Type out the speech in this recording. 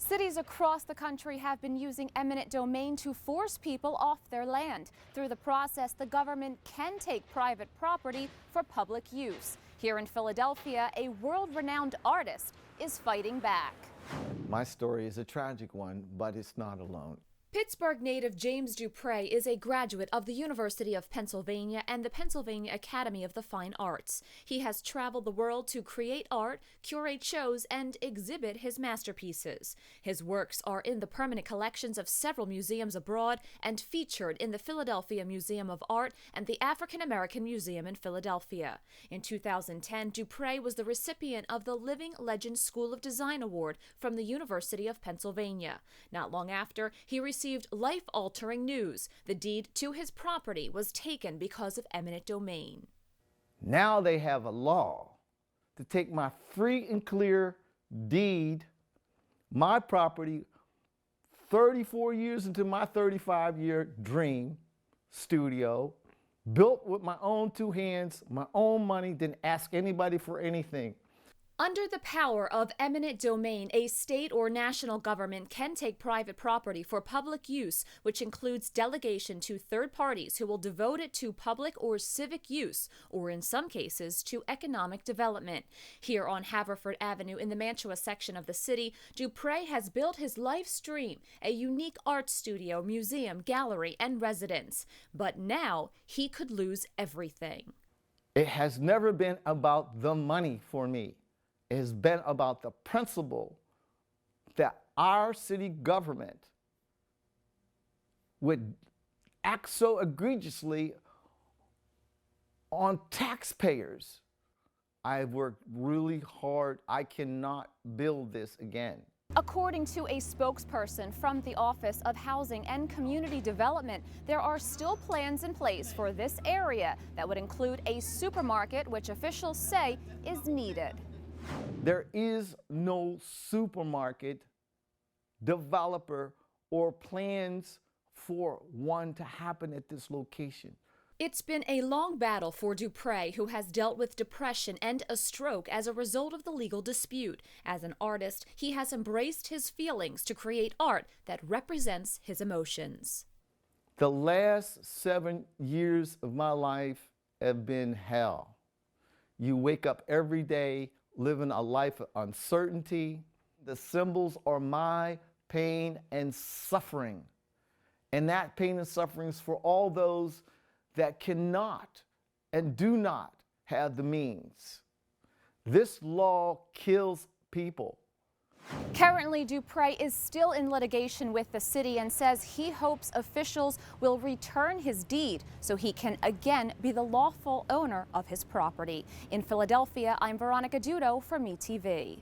Cities across the country have been using eminent domain to force people off their land. Through the process, the government can take private property for public use. Here in Philadelphia, a world-renowned artist is fighting back. My story is a tragic one, but it's not alone. Pittsburgh native James Dupre is a graduate of the University of Pennsylvania and the Pennsylvania Academy of the Fine Arts. He has traveled the world to create art, curate shows, and exhibit his masterpieces. His works are in the permanent collections of several museums abroad and featured in the Philadelphia Museum of Art and the African American Museum in Philadelphia. In 2010, Dupre was the recipient of the Living Legends School of Design Award from the University of Pennsylvania. Not long after, he received life-altering news. The deed to his property was taken because of eminent domain. Now they have a law to take my free and clear deed, my property, 34 years into my 35-year dream studio, built with my own two hands, my own money, didn't ask anybody for anything. Under the power of eminent domain, a state or national government can take private property for public use, which includes delegation to third parties who will devote it to public or civic use, or in some cases, to economic development. Here on Haverford Avenue in the Mantua section of the city, Dupre has built his life dream, a unique art studio, museum, gallery, and residence. But now he could lose everything. It has never been about the money for me. It has been about the principle that our city government would act so egregiously on taxpayers. I've worked really hard. I cannot build this again. According to a spokesperson from the Office of Housing and Community Development, there are still plans in place for this area that would include a supermarket, which officials say is needed. There is no supermarket, developer, or plans for one to happen at this location. It's been a long battle for Dupre, who has dealt with depression and a stroke as a result of the legal dispute. As an artist, he has embraced his feelings to create art that represents his emotions. The last 7 years of my life have been hell. You wake up every day living a life of uncertainty. The symbols are my pain and suffering. And that pain and suffering is for all those that cannot and do not have the means. This law kills people. Currently, Dupre is still in litigation with the city and says he hopes officials will return his deed so he can again be the lawful owner of his property. In Philadelphia, I'm Veronica Dudo for MeTV.